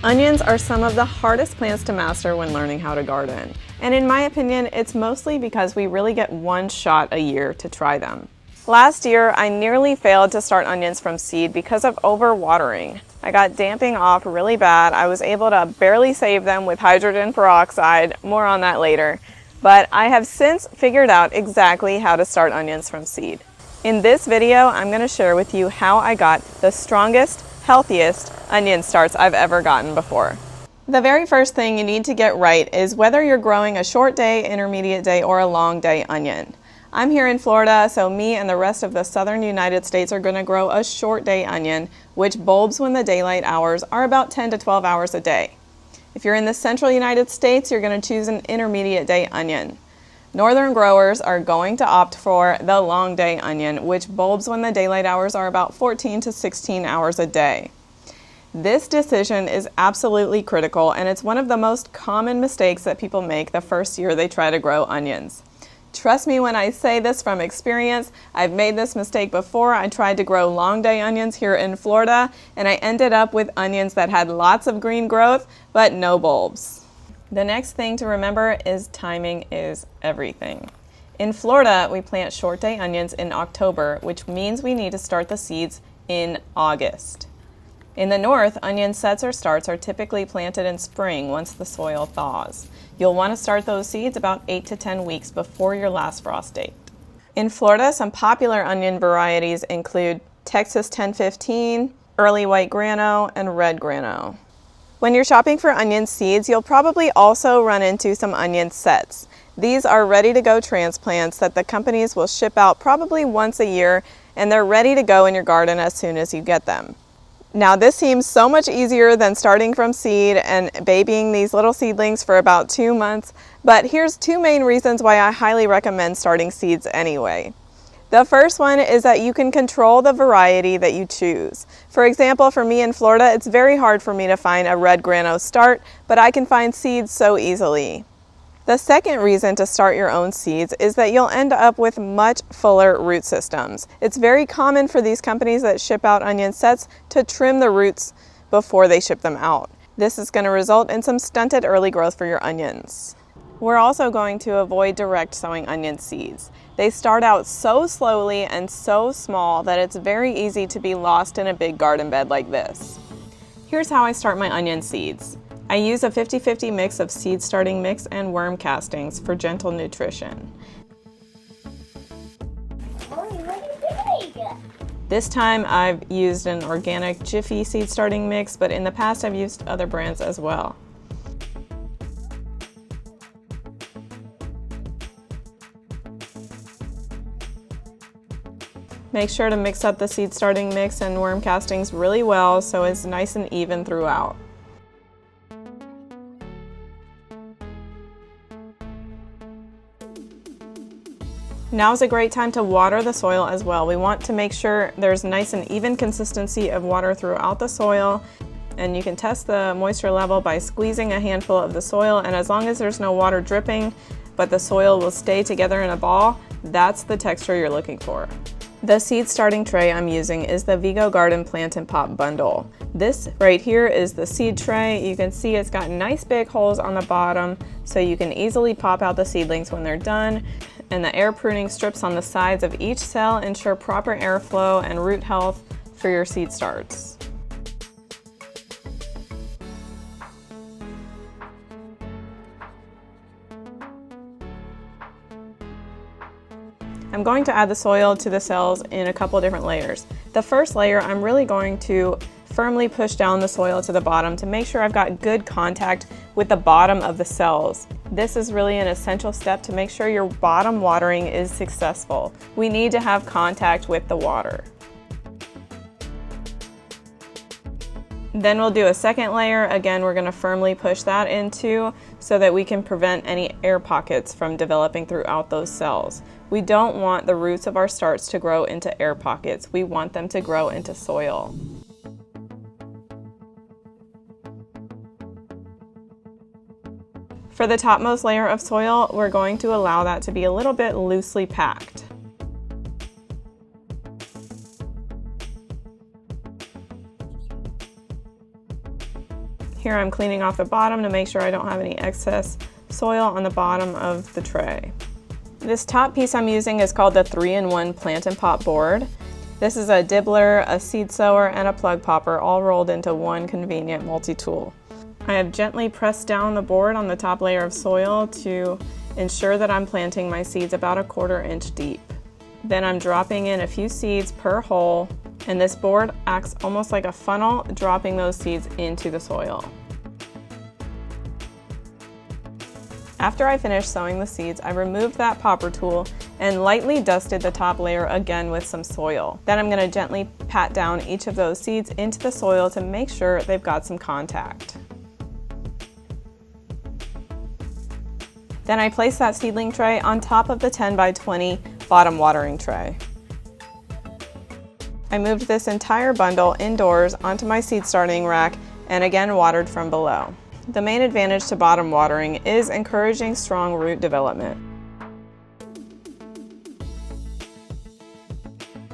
Onions are some of the hardest plants to master when learning how to garden. And in my opinion, it's mostly because we really get one shot a year to try them. Last year, I nearly failed to start onions from seed because of overwatering. I got damping off really bad. I was able to barely save them with hydrogen peroxide. More on that later. But I have since figured out exactly how to start onions from seed. In this video, I'm going to share with you how I got the strongest, healthiest onion starts I've ever gotten before. The very first thing you need to get right is whether you're growing a short day, intermediate day, or a long day onion. I'm here in Florida, so me and the rest of the southern United States are going to grow a short day onion, which bulbs when the daylight hours are about 10 to 12 hours a day. If you're in the central United States, you're going to choose an intermediate day onion. Northern growers are going to opt for the long day onion, which bulbs when the daylight hours are about 14 to 16 hours a day. This decision is absolutely critical, and it's one of the most common mistakes that people make the first year they try to grow onions. Trust me when I say this from experience. I've made this mistake before. I tried to grow long day onions here in Florida, and I ended up with onions that had lots of green growth, but no bulbs. The next thing to remember is timing is everything. In Florida, we plant short day onions in October, which means we need to start the seeds in August. In the north, onion sets or starts are typically planted in spring once the soil thaws. You'll want to start those seeds about 8 to 10 weeks before your last frost date. In Florida, some popular onion varieties include Texas 1015, early white grano, and red grano. When you're shopping for onion seeds, you'll probably also run into some onion sets. These are ready-to-go transplants that the companies will ship out probably once a year, and they're ready to go in your garden as soon as you get them. Now, this seems so much easier than starting from seed and babying these little seedlings for about 2 months, but here's 2 main reasons why I highly recommend starting seeds anyway. The first one is that you can control the variety that you choose. For example, for me in Florida, it's very hard for me to find a red grano start, but I can find seeds so easily. The second reason to start your own seeds is that you'll end up with much fuller root systems. It's very common for these companies that ship out onion sets to trim the roots before they ship them out. This is going to result in some stunted early growth for your onions. We're also going to avoid direct sowing onion seeds. They start out so slowly and so small that it's very easy to be lost in a big garden bed like this. Here's how I start my onion seeds. I use a 50-50 mix of seed starting mix and worm castings for gentle nutrition. This time I've used an organic Jiffy seed starting mix, but in the past I've used other brands as well. Make sure to mix up the seed starting mix and worm castings really well so it's nice and even throughout. Now is a great time to water the soil as well. We want to make sure there's nice and even consistency of water throughout the soil, and you can test the moisture level by squeezing a handful of the soil, and as long as there's no water dripping but the soil will stay together in a ball, that's the texture you're looking for. The seed starting tray I'm using is the Vego Garden Plant and Pot Bundle. This right here is the seed tray. You can see it's got nice big holes on the bottom so you can easily pop out the seedlings when they're done. And the air pruning strips on the sides of each cell ensure proper airflow and root health for your seed starts. I'm going to add the soil to the cells in a couple different layers. The first layer, I'm really going to firmly push down the soil to the bottom to make sure I've got good contact with the bottom of the cells. This is really an essential step to make sure your bottom watering is successful. We need to have contact with the water. Then we'll do a second layer. Again, we're going to firmly push that into so that we can prevent any air pockets from developing throughout those cells. We don't want the roots of our starts to grow into air pockets. We want them to grow into soil. For the topmost layer of soil, we're going to allow that to be a little bit loosely packed. Here I'm cleaning off the bottom to make sure I don't have any excess soil on the bottom of the tray. This top piece I'm using is called the 3-in-1 plant and pot board. This is a dibbler, a seed sower, and a plug popper all rolled into one convenient multi-tool. I have gently pressed down the board on the top layer of soil to ensure that I'm planting my seeds about 1/4 inch deep. Then I'm dropping in a few seeds per hole, and this board acts almost like a funnel, dropping those seeds into the soil. After I finished sowing the seeds, I removed that popper tool and lightly dusted the top layer again with some soil. Then I'm going to gently pat down each of those seeds into the soil to make sure they've got some contact. Then I place that seedling tray on top of the 10 by 20 bottom watering tray. I moved this entire bundle indoors onto my seed starting rack and again watered from below. The main advantage to bottom watering is encouraging strong root development.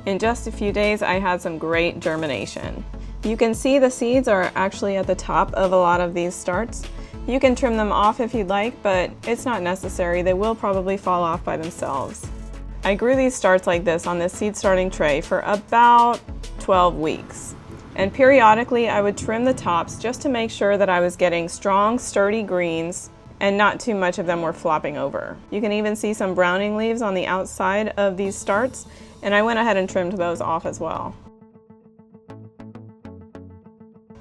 In just a few days, I had some great germination. You can see the seeds are actually at the top of a lot of these starts. You can trim them off if you'd like, but it's not necessary. They will probably fall off by themselves. I grew these starts like this on this seed starting tray for about 12 weeks. And periodically I would trim the tops just to make sure that I was getting strong, sturdy greens and not too much of them were flopping over. You can even see some browning leaves on the outside of these starts, and I went ahead and trimmed those off as well.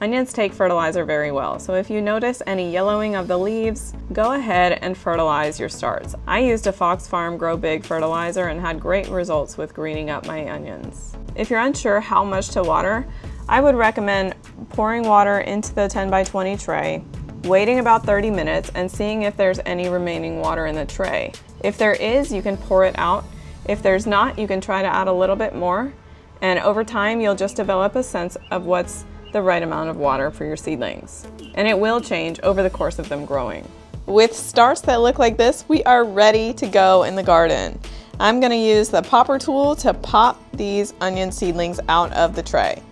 Onions take fertilizer very well, so if you notice any yellowing of the leaves, go ahead and fertilize your starts. I used a Fox Farm Grow Big fertilizer and had great results with greening up my onions. If you're unsure how much to water, I would recommend pouring water into the 10 by 20 tray, waiting about 30 minutes and seeing if there's any remaining water in the tray. If there is, you can pour it out. If there's not, you can try to add a little bit more, and over time you'll just develop a sense of what's the right amount of water for your seedlings. And it will change over the course of them growing. With starts that look like this, we are ready to go in the garden. I'm going to use the popper tool to pop these onion seedlings out of the tray.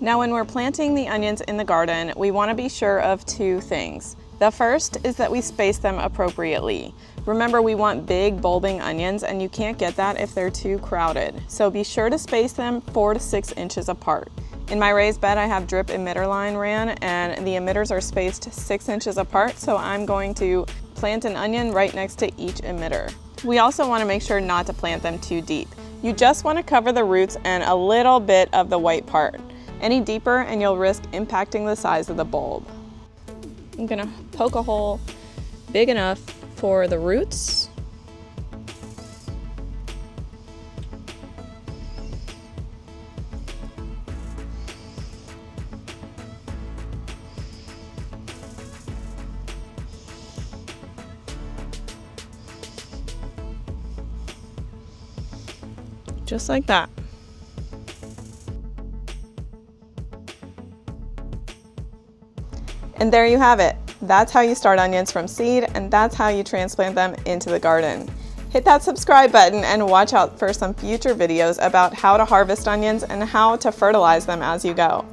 Now when we're planting the onions in the garden, we want to be sure of two things. The first is that we space them appropriately. Remember, we want big bulbing onions and you can't get that if they're too crowded. So be sure to space them 4 to 6 inches apart. In my raised bed, I have drip emitter line ran and the emitters are spaced 6 inches apart, so I'm going to plant an onion right next to each emitter. We also want to make sure not to plant them too deep. You just want to cover the roots and a little bit of the white part. Any deeper and you'll risk impacting the size of the bulb. I'm gonna poke a hole big enough for the roots. Just like that. And there you have it. That's how you start onions from seed, and that's how you transplant them into the garden. Hit that subscribe button and watch out for some future videos about how to harvest onions and how to fertilize them as you go.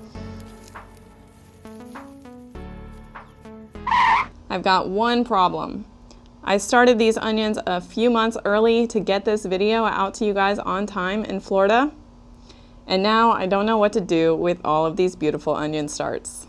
I've got one problem. I started these onions a few months early to get this video out to you guys on time in Florida. And now I don't know what to do with all of these beautiful onion starts.